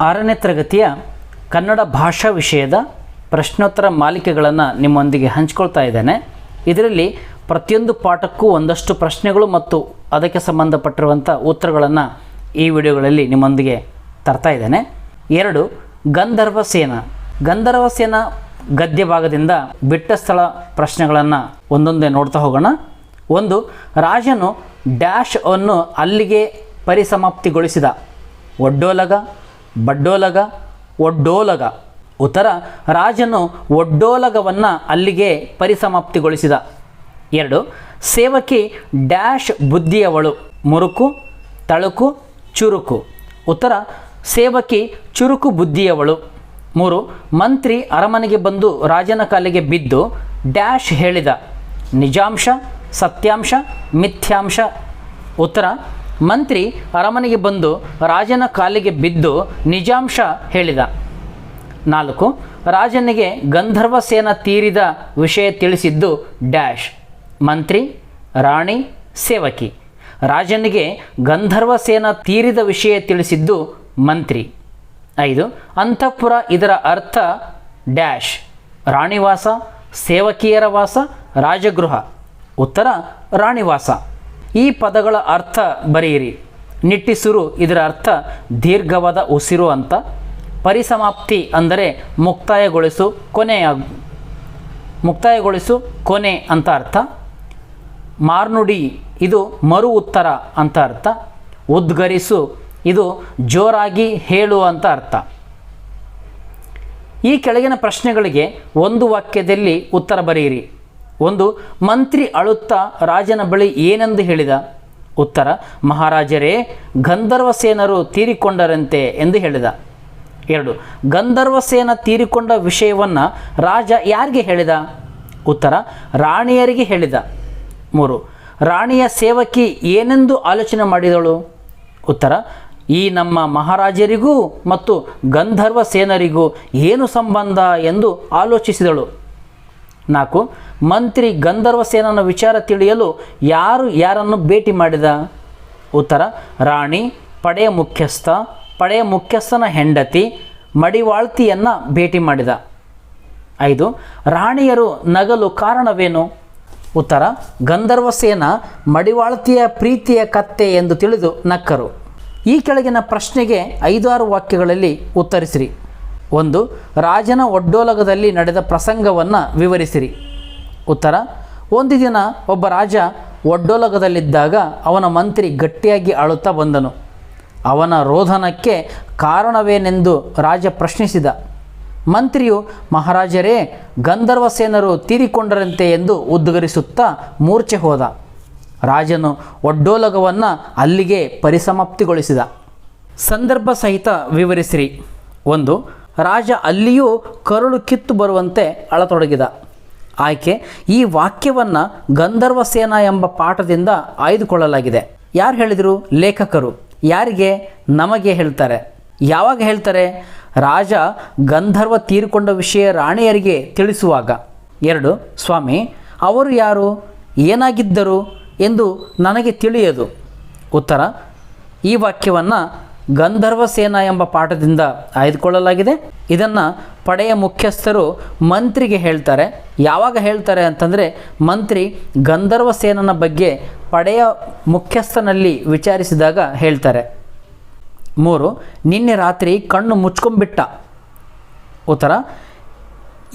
6ನೇ ತರಗತಿಯ ಕನ್ನಡ ಭಾಷಾ ವಿಷಯದ ಪ್ರಶ್ನೋತ್ತರ ಮಾಲಿಕೆಗಳನ್ನು ನಿಮ್ಮೊಂದಿಗೆ ಹಂಚಿಕೊಳ್ತಾ ಇದ್ದೇನೆ. ಇದರಲ್ಲಿ ಪ್ರತಿಯೊಂದು ಪಾಠಕ್ಕೂ ಒಂದಷ್ಟು ಪ್ರಶ್ನೆಗಳು ಮತ್ತು ಅದಕ್ಕೆ ಸಂಬಂಧಪಟ್ಟಿರುವಂಥ ಉತ್ತರಗಳನ್ನು ಈ ವಿಡಿಯೋಗಳಲ್ಲಿ ನಿಮ್ಮೊಂದಿಗೆ ತರ್ತಾ ಇದ್ದೇನೆ. 2. ಗಂಧರ್ವ ಸೇನ ಗದ್ಯ ಭಾಗದಿಂದ ಬಿಟ್ಟ ಸ್ಥಳ ಪ್ರಶ್ನೆಗಳನ್ನು ಒಂದೊಂದೇ ನೋಡ್ತಾ ಹೋಗೋಣ. 1. ರಾಜನು ಡ್ಯಾಶ್ ಅನ್ನು ಅಲ್ಲಿಗೆ ಪರಿಸಮಾಪ್ತಿಗೊಳಿಸಿದ. ಒಡ್ಡೋಲಗ, ಬಡ್ಡೋಲಗ, ಒಡ್ಡೋಲಗ. ಉತ್ತರ: ರಾಜನು ಒಡ್ಡೋಲಗವನ್ನು ಅಲ್ಲಿಗೆ ಪರಿಸಮಾಪ್ತಿಗೊಳಿಸಿದ. 2. ಸೇವಕಿ ಡ್ಯಾಶ್ ಬುದ್ಧಿಯವಳು. ಮುರುಕು, ತಳುಕು, ಚುರುಕು. ಉತ್ತರ: ಸೇವಕಿ ಚುರುಕು ಬುದ್ಧಿಯವಳು. 3. ಮಂತ್ರಿ ಅರಮನೆಗೆ ಬಂದು ರಾಜನ ಕಾಲಿಗೆ ಬಿದ್ದು ಡ್ಯಾಶ್ ಹೇಳಿದ. ನಿಜಾಂಶ, ಸತ್ಯಾಂಶ, ಮಿಥ್ಯಾಂಶ. ಉತ್ತರ: ಮಂತ್ರಿ ಅರಮನೆಗೆ ಬಂದು ರಾಜನ ಕಾಲಿಗೆ ಬಿದ್ದು ನಿಜಾಂಶ ಹೇಳಿದ. 4. ರಾಜನಿಗೆ ಗಂಧರ್ವ ಸೇನ ತೀರಿದ ವಿಷಯ ತಿಳಿಸಿದ್ದು ಡ್ಯಾಶ್. ಮಂತ್ರಿ, ರಾಣಿ, ಸೇವಕಿ. ರಾಜನಿಗೆ ಗಂಧರ್ವ ಸೇನ ತೀರಿದ ವಿಷಯ ತಿಳಿಸಿದ್ದು ಮಂತ್ರಿ. 5. ಅಂತಃಪುರ ಇದರ ಅರ್ಥ ಡ್ಯಾಶ್. ರಾಣಿವಾಸ, ಸೇವಕಿಯರ ವಾಸ, ರಾಜಗೃಹ. ಉತ್ತರ: ರಾಣಿವಾಸ. ಈ ಪದಗಳ ಅರ್ಥ ಬರೆಯಿರಿ. ನಿಟ್ಟಿಸುರು ಇದರ ಅರ್ಥ ದೀರ್ಘವಾದ ಉಸಿರು ಅಂತ. ಪರಿಸಮಾಪ್ತಿ ಅಂದರೆ ಮುಕ್ತಾಯಗೊಳಿಸು, ಕೊನೆ ಅಂತ ಅರ್ಥ. ಮಾರ್ನುಡಿ ಇದು ಮರು ಉತ್ತರ ಅಂತ ಅರ್ಥ. ಉದ್ಗರಿಸು ಇದು ಜೋರಾಗಿ ಹೇಳು ಅಂತ ಅರ್ಥ. ಈ ಕೆಳಗಿನ ಪ್ರಶ್ನೆಗಳಿಗೆ ಒಂದು ವಾಕ್ಯದಲ್ಲಿ ಉತ್ತರ ಬರೆಯಿರಿ. 1. ಮಂತ್ರಿ ಅಳುತ್ತಾ ರಾಜನ ಬಳಿ ಏನೆಂದು ಹೇಳಿದ. ಉತ್ತರ: ಮಹಾರಾಜರೇ, ಗಂಧರ್ವ ಸೇನರು ತೀರಿಕೊಂಡರಂತೆ ಎಂದು ಹೇಳಿದ. 2. ಗಂಧರ್ವ ಸೇನ ತೀರಿಕೊಂಡ ವಿಷಯವನ್ನು ರಾಜ ಯಾರಿಗೆ ಹೇಳಿದ. ಉತ್ತರ: ರಾಣಿಯರಿಗೆ ಹೇಳಿದ. 3. ರಾಣಿಯ ಸೇವಕಿ ಏನೆಂದು ಆಲೋಚನೆ ಮಾಡಿದಳು. ಉತ್ತರ: ಈ ನಮ್ಮ ಮಹಾರಾಜರಿಗೂ ಮತ್ತು ಗಂಧರ್ವ ಸೇನರಿಗೂ ಏನು ಸಂಬಂಧ ಎಂದು ಆಲೋಚಿಸಿದಳು. 4. ಮಂತ್ರಿ ಗಂಧರ್ವ ಸೇನನ ವಿಚಾರ ತಿಳಿಯಲು ಯಾರನ್ನು ಭೇಟಿ ಮಾಡಿದ. ಉತ್ತರ: ರಾಣಿ, ಪಡೆಯ ಮುಖ್ಯಸ್ಥನ ಹೆಂಡತಿ, ಮಡಿವಾಳ್ತಿಯನ್ನು ಭೇಟಿ ಮಾಡಿದ. 5. ರಾಣಿಯರು ನಗಲು ಕಾರಣವೇನು. ಉತ್ತರ: ಗಂಧರ್ವ ಸೇನ ಮಡಿವಾಳ್ತಿಯ ಪ್ರೀತಿಯ ಕತ್ತೆ ಎಂದು ತಿಳಿದು ನಕ್ಕರು. ಈ ಕೆಳಗಿನ ಪ್ರಶ್ನೆಗೆ 5-6 ವಾಕ್ಯಗಳಲ್ಲಿ ಉತ್ತರಿಸಿರಿ. 1. ರಾಜನ ಒಡ್ಡೋಲಗದಲ್ಲಿ ನಡೆದ ಪ್ರಸಂಗವನ್ನು ವಿವರಿಸಿರಿ. ಉತ್ತರ: ಒಂದು ದಿನ ಒಬ್ಬ ರಾಜ ಒಡ್ಡೋಲಗದಲ್ಲಿದ್ದಾಗ ಅವನ ಮಂತ್ರಿ ಗಟ್ಟಿಯಾಗಿ ಅಳುತ್ತಾ ಬಂದನು. ಅವನ ರೋಧನಕ್ಕೆ ಕಾರಣವೇನೆಂದು ರಾಜ ಪ್ರಶ್ನಿಸಿದ. ಮಂತ್ರಿಯು, ಮಹಾರಾಜರೇ, ಗಂಧರ್ವ ಸೇನರು ತೀರಿಕೊಂಡರಂತೆ ಎಂದು ಉದ್ಗರಿಸುತ್ತಾ ಮೂರ್ಛೆ ಹೋದ. ರಾಜನು ಒಡ್ಡೋಲಗವನ್ನು ಅಲ್ಲಿಗೆ ಪರಿಸಮಾಪ್ತಿಗೊಳಿಸಿದ. ಸಂದರ್ಭ ಸಹಿತ ವಿವರಿಸಿರಿ. 1. ರಾಜ ಅಲ್ಲಿಯೂ ಕರುಳು ಕಿತ್ತು ಬರುವಂತೆ ಅಳತೊಡಗಿದ. ಆಯ್ಕೆ: ಈ ವಾಕ್ಯವನ್ನು ಗಂಧರ್ವ ಸೇನ ಎಂಬ ಪಾಠದಿಂದ ಆಯ್ದುಕೊಳ್ಳಲಾಗಿದೆ. ಯಾರು ಹೇಳಿದರು? ಲೇಖಕರು. ಯಾರಿಗೆ? ನಮಗೆ ಹೇಳ್ತಾರೆ. ಯಾವಾಗ ಹೇಳ್ತಾರೆ? ರಾಜ ಗಂಧರ್ವ ತೀರಿಕೊಂಡ ವಿಷಯ ರಾಣಿಯರಿಗೆ ತಿಳಿಸುವಾಗ. 2. ಸ್ವಾಮಿ, ಅವರು ಯಾರು, ಏನಾಗಿದ್ದರು ಎಂದು ನನಗೆ ತಿಳಿಯದು. ಉತ್ತರ: ಈ ವಾಕ್ಯವನ್ನು ಗಂಧರ್ವ ಸೇನ ಎಂಬ ಪಾಠದಿಂದ ಆಯ್ದುಕೊಳ್ಳಲಾಗಿದೆ. ಇದನ್ನು ಪಡೆಯ ಮುಖ್ಯಸ್ಥರು ಮಂತ್ರಿಗೆ ಹೇಳ್ತಾರೆ. ಯಾವಾಗ ಹೇಳ್ತಾರೆ ಅಂತಂದರೆ, ಮಂತ್ರಿ ಗಂಧರ್ವ ಸೇನನ ಬಗ್ಗೆ ಪಡೆಯ ಮುಖ್ಯಸ್ಥನಲ್ಲಿ ವಿಚಾರಿಸಿದಾಗ ಹೇಳ್ತಾರೆ. 3. ನಿನ್ನೆ ರಾತ್ರಿ ಕಣ್ಣು ಮುಚ್ಕೊಂಬಿಟ್ಟ. ಉತ್ತರ: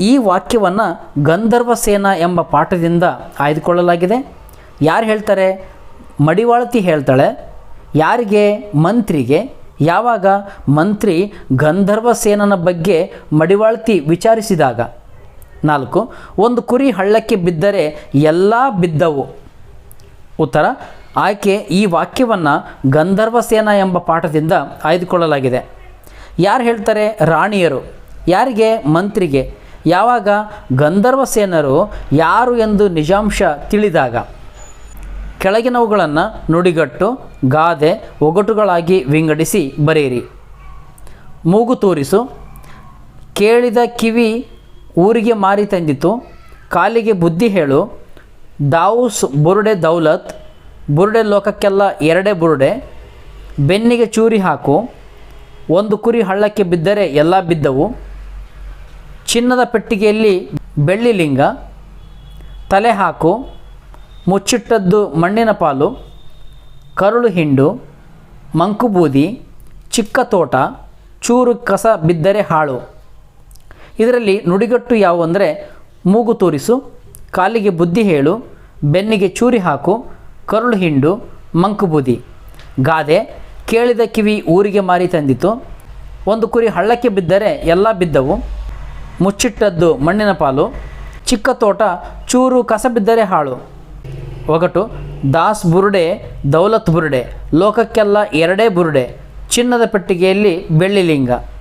ಈ ವಾಕ್ಯವನ್ನು ಗಂಧರ್ವ ಸೇನ ಎಂಬ ಪಾಠದಿಂದ ಆಯ್ದುಕೊಳ್ಳಲಾಗಿದೆ. ಯಾರು ಹೇಳ್ತಾರೆ? ಮಡಿವಾಳ್ತಿ ಹೇಳ್ತಾಳೆ. ಯಾರಿಗೆ? ಮಂತ್ರಿಗೆ. ಯಾವಾಗ? ಮಂತ್ರಿ ಗಂಧರ್ವ ಸೇನನ ಬಗ್ಗೆ ಮಡಿವಾಳ್ತಿ ವಿಚಾರಿಸಿದಾಗ. 4. ಒಂದು ಕುರಿ ಹಳ್ಳಕ್ಕೆ ಬಿದ್ದರೆ ಎಲ್ಲ ಬಿದ್ದವು. ಉತ್ತರ: ಆಯ್ಕೆ: ಈ ವಾಕ್ಯವನ್ನು ಗಂಧರ್ವ ಸೇನ ಎಂಬ ಪಾಠದಿಂದ ಆಯ್ದುಕೊಳ್ಳಲಾಗಿದೆ. ಯಾರು ಹೇಳ್ತಾರೆ? ರಾಣಿಯರು. ಯಾರಿಗೆ? ಮಂತ್ರಿಗೆ. ಯಾವಾಗ? ಗಂಧರ್ವ ಸೇನರು ಯಾರು ಎಂದು ನಿಜಾಂಶ ತಿಳಿದಾಗ. ಕೆಳಗಿನವುಗಳನ್ನು ನುಡಿಗಟ್ಟು, ಗಾದೆ, ಒಗಟುಗಳಾಗಿ ವಿಂಗಡಿಸಿ ಬರೆಯಿರಿ. ಮೂಗು ತೂರಿಸು. ಕೇಳಿದ ಕಿವಿ ಊರಿಗೆ ಮಾರಿ ತಂದಿತು. ಕಾಲಿಗೆ ಬುದ್ಧಿ ಹೇಳು. ದಾವುಸ್ ಬುರುಡೆ ದೌಲತ್. ಬುರುಡೆ ಲೋಕಕ್ಕೆಲ್ಲ ಎರಡೇ ಬುರುಡೆ. ಬೆನ್ನಿಗೆ ಚೂರಿ ಹಾಕು. ಒಂದು ಕುರಿ ಹಳ್ಳಕ್ಕೆ ಬಿದ್ದರೆ ಎಲ್ಲ ಬಿದ್ದವು, ಚಿನ್ನದ ಪೆಟ್ಟಿಗೆಯಲ್ಲಿ ಬೆಳ್ಳಿ ಲಿಂಗ, ತಲೆ ಹಾಕು, ಮುಚ್ಚಿಟ್ಟದ್ದು ಮಣ್ಣಿನ ಪಾಲು, ಕರುಳು ಹಿಂಡು, ಮಂಕುಬೂದಿ, ಚಿಕ್ಕ ತೋಟ, ಚೂರು ಕಸ ಬಿದ್ದರೆ ಹಾಳು. ಇದರಲ್ಲಿ ನುಡಿಗಟ್ಟು ಯಾವುವು ಅಂದರೆ ಮೂಗು ತೂರಿಸು, ಕಾಲಿಗೆ ಬುದ್ಧಿ ಹೇಳು, ಬೆನ್ನಿಗೆ ಚೂರಿ ಹಾಕು, ಕರುಳು ಹಿಂಡು, ಮಂಕುಬೂದಿ. ಗಾದೆ ಕೇಳಿದ ಕಿವಿ ಊರಿಗೆ ಮಾರಿ ತಂದಿತು, ಒಂದು ಕುರಿ ಹಳ್ಳಕ್ಕೆ ಬಿದ್ದರೆ ಎಲ್ಲ ಬಿದ್ದವು, ಮುಚ್ಚಿಟ್ಟದ್ದು ಮಣ್ಣಿನ ಪಾಲು, ಚಿಕ್ಕ ತೋಟ ಚೂರು ಕಸ ಬಿದ್ದರೆ ಹಾಳು. ಒಗಟು ದಾಸ್ ಬುರುಡೆ ದೌಲತ್ ಬುರುಡೆ, ಲೋಕಕ್ಕೆಲ್ಲ ಎರಡೇ ಬುರುಡೆ, ಚಿನ್ನದ ಪೆಟ್ಟಿಗೆಯಲ್ಲಿ ಬೆಳ್ಳಿ ಲಿಂಗ.